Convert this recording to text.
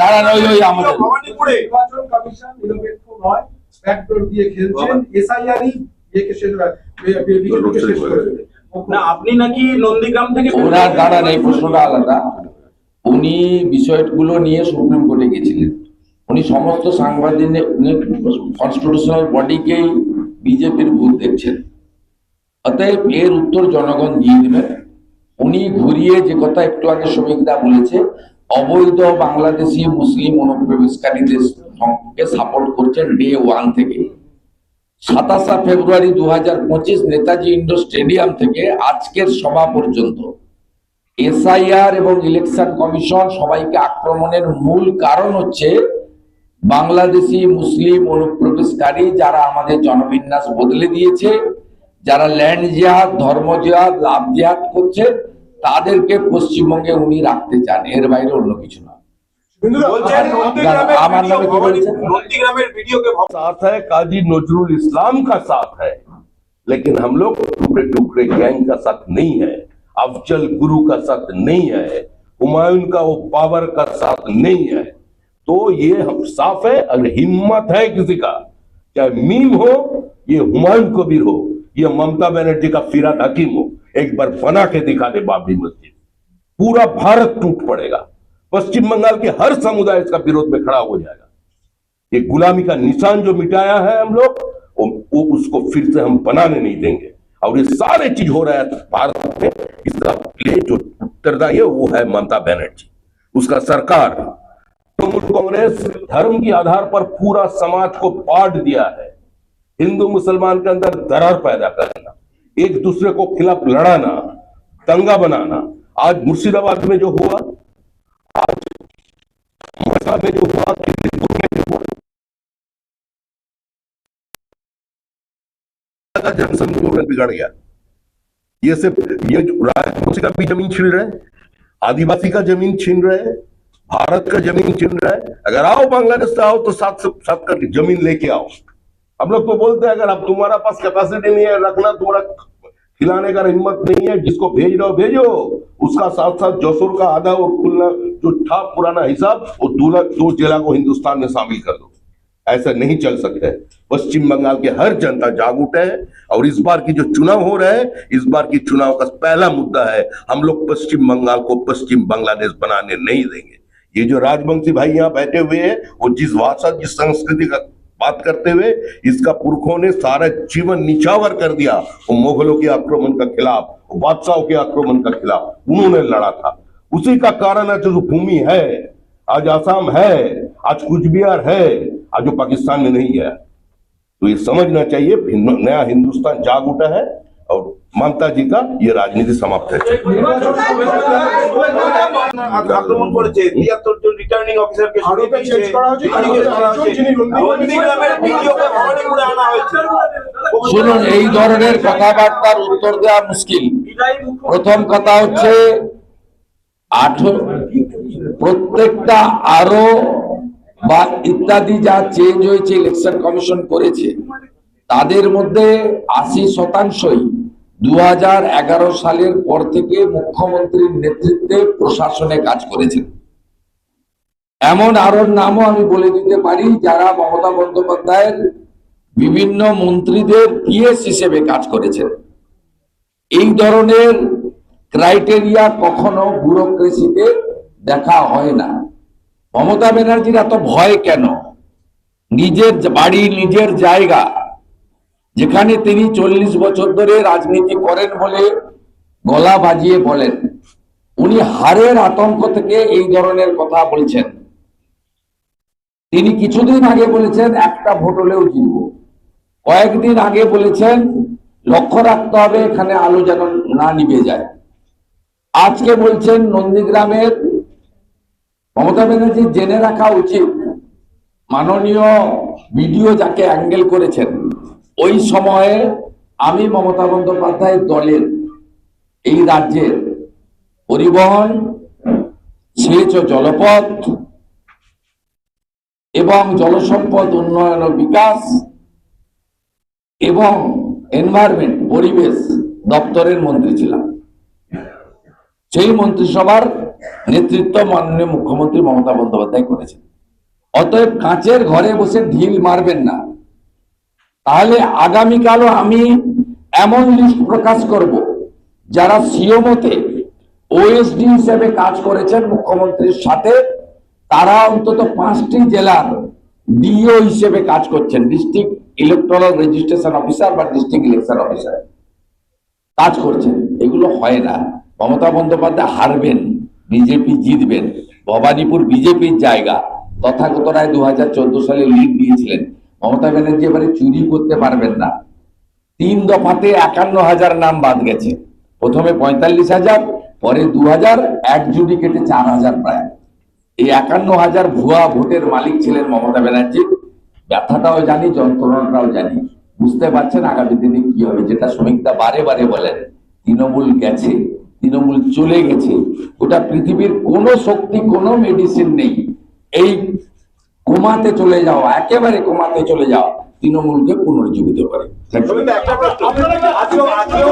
দাঁড়ান, ওই আমাদের ভবানীপুরে নির্বাচন কমিশন নিরপেক্ষ নয়, ব্যাকডোর দিয়ে খেলছেন, এসআইআরই শেষ করে দেবে। না, আপনি নাকি নন্দীগ্রাম থেকে ওনার দাঁড়ান, এই প্রশ্নটা আলাদা। উনি বিষয়গুলো নিয়ে সুপ্রিম কোর্টে গেছিলেন। উনি সমস্ত সাংবাদিক কনস্টিটিউশনাল বডিকেই বিজেপির ভূত দেখছেন। অতএব এর উত্তর জনগণ দিয়ে দেবেন। উনি ঘুরিয়ে যে কথা একটু আগে শ্রমিকদা বলেছে, অবৈধ বাংলাদেশি মুসলিম অনুপ্রবেশকারীদের সঙ্গে সাপোর্ট করছেন ডে ওয়ান থেকে। 27 ফেব্রুয়ারি 2025 নেতাজি ইন্ডোর স্টেডিয়াম থেকে আজকের সভা পর্যন্ত এসআইআর এবং ইলেকশন কমিশন সবাইকে আক্রমণের মূল কারণ হচ্ছে বাংলাদেশি মুসলিম অনুপ্রবেশকারী, যারা আমাদের জনবিন্যাস বদলে দিয়েছে, যারা ল্যান্ড জিহাদ, ধর্ম জিহাদ, লাভ জিহাদ করছে, তাদেরকে পশ্চিমবঙ্গে উনি রাখতে চান। এর বাইরে অন্য কিছু না। আমার নামে কি বলছেন? साथ है काजी नजरुल इस्लाम का साथ है, लेकिन हम लोग टुकड़े टुकड़े गैंग का साथ नहीं है, अफजल गुरु का साथ नहीं है, हुमायूं का वो पावर का साथ नहीं है। तो ये हम साफ है। अगर हिम्मत है किसी का, चाहे मीम हो, ये हुमायूं कबीर हो, ये ममता बनर्जी का फिराद हकीम हो, एक बार बना के दिखा दे बाबरी मस्जिद, पूरा भारत टूट पड़ेगा। पश्चिम बंगाल के हर समुदाय इसका विरोध में खड़ा हो जाएगा। ये गुलामी का निशान जो मिटाया है हम लोग, वो उसको फिर से हम बनाने नहीं देंगे। और ये सारे चीज हो रहा है भारत में, इसका लिए जो उत्तरदायी है वो है ममता बनर्जी, उसका सरकार। तृणमूल कांग्रेस धर्म के आधार पर पूरा समाज को बांट दिया है, हिंदू मुसलमान के अंदर दरार पैदा करना, एक दूसरे को खिलाफ लड़ाना, दंगा बनाना। आज मुर्शिदाबाद में जो हुआ, आज मसा में जो हुआ, किरतपुर में जो हुआ, जनसंख्या बिगड़ गया। ये सिर्फ ये राजवंशी का भी जमीन छीन रहे हैं, आदिवासी का जमीन छीन रहे हैं, भारत का जमीन छीन रहा है। अगर आओ बांग्लादेश से आओ तो साथ करके जमीन लेके आओ। हम लोग तो बोलते हैं अगर अब तुम्हारा पास कैपेसिटी नहीं है रखना, तुम्हारा खिलाने का हिम्मत नहीं है, जिसको भेज रहे हो भेजो, उसका साथ साथ जसोर का आधा और खुलना जो था पुराना हिसाब, वो 2 जिला को हिंदुस्तान में शामिल कर दो। ऐसा नहीं चल सकता है। पश्चिम बंगाल की हर जनता जाग उठे है, और इस बार की जो चुनाव हो रहा है, इस बार की चुनाव का पहला मुद्दा है, हम लोग पश्चिम बंगाल को पश्चिम बांग्लादेश बनाने नहीं देंगे। ये जो राजवंशी भाई यहाँ बैठे हुए हैं, वो जिस भाषा, जिस संस्कृति का बात करते हुए, इसका पुरखों ने सारा जीवन निछावर कर दिया। वो मुगलों के आक्रमण का खिलाफ, बादशाहों के आक्रमण का खिलाफ उन्होंने लड़ा था। उसी का कारण आज जो भूमि है, आज आसाम है, आज कुछ बिहार है, आज जो पाकिस्तान में नहीं है। तो ये समझना चाहिए, नया हिंदुस्तान जाग उठा है और ममता जी का ये राजनीति समाप्त है। আক্রমণ করেছে 73 জন রিটার্নিং অফিসারকে সরিয়ে চেঞ্জ করা হয়েছে। শুনুন, এই ধরনের কথাবার্তার উত্তর দেওয়া মুশকিল। প্রথম কথা হচ্ছে প্রত্যেকটা আরো বা ইত্যাদি যা চেঞ্জ হয়েছে ইলেকশন কমিশন করেছে, তাদের মধ্যে 80% 2011 সালের পর থেকে মুখ্যমন্ত্রীর নেতৃত্বে প্রশাসনে কাজ করেছেন। এমন আরো নামও আমি বলে দিতে পারি যারা মমতা বন্দ্যোপাধ্যায়ের বিভিন্ন মন্ত্রীদের পিএস হিসেবে কাজ করেছেন। এই ধরনের ক্রাইটেরিয়া কখনো ব্যুরোক্রেসিতে দেখা হয় না। মমতা ব্যানার্জির এত ভয় কেন? নিজের বাড়ি, নিজের জায়গা, যেখানে তিনি 40 বছর ধরে রাজনীতি করেন বলে গলা বাজিয়ে বলেন, উনি হারের আতঙ্ক থেকে এই ধরনের কথা বলছেন। তিনি কিছুদিন আগে বলেছেন একটা ভোট হলেও জিতব, কয়েকদিন আগে বলেছেন লক্ষ্য রাখতে হবে এখানে আলো যেন না নিভে যায়। আজকে বলছেন নন্দীগ্রামের, মমতা ব্যানার্জি জেনে রাখা উচিত, মাননীয় ভিডিও যাকে অ্যাঙ্গেল করেছেন, ওই সময়ে আমি মমতা বন্দ্যোপাধ্যায়ের দলের এই রাজ্যের পরিবহন, সেচ ও জলপথ এবং জলসম্পদ উন্নয়ন ও বিকাশ এবং এনভায়রনমেন্ট, পরিবেশ দপ্তরের মন্ত্রী ছিলাম। সেই মন্ত্রিসভার নেতৃত্ব মাননীয় মুখ্যমন্ত্রী মমতা বন্দ্যোপাধ্যায় করেছেন। অতএব কাঁচের ঘরে বসে ঢিল মারবেন না। তাহলে আগামীকালও আমি এমন লিস্ট প্রকাশ করব যারা সিওমোতে ওএসডি হিসেবে কাজ করেছেন মুখ্যমন্ত্রীর সাথে, তারা অন্তত 5টি জেলার ডিও হিসেবে কাজ করছেন, ডিস্ট্রিক্ট ইলেকট্রাল রেজিস্ট্রেশন অফিসার বা ডিস্ট্রিক্ট ইলেকশন অফিসার কাজ করছেন। এগুলো হয় না। মমতা বন্দ্যোপাধ্যায় হারবেন, বিজেপি জিতবেন। ভবানীপুর বিজেপির জায়গা। তথাগত রায় 2014 সালে লিড দিয়েছিলেন। মমতা ব্যানার্জি এবারে চুরি করতে পারবেন না। 3 দফাতে 51,000 নাম বাদ গেছে। প্রথমে 45,000, পরে 2,000, এক জুডিকেটে 4,000 প্রায়। এই 51,000 ভুয়া ভোটের মালিক ছিলেন মমতা ব্যানার্জি। ব্যথাটাও জানি, যন্ত্রণাটাও জানি। বুঝতে পারছেন আগামী দিনে কি হবে। যেটা শ্রমিকদা বারে বারে বলেন, তৃণমূল গেছে, তৃণমূল চলে গেছে। ওটা পৃথিবীর কোনো শক্তি, কোনো মেডিসিন নেই এই কোমাতে চলে যাওয়া, একেবারে কোমাতে চলে যাওয়া তৃণমূলকে পুনর্জীবিত করে। একটা প্রশ্ন, আজকেও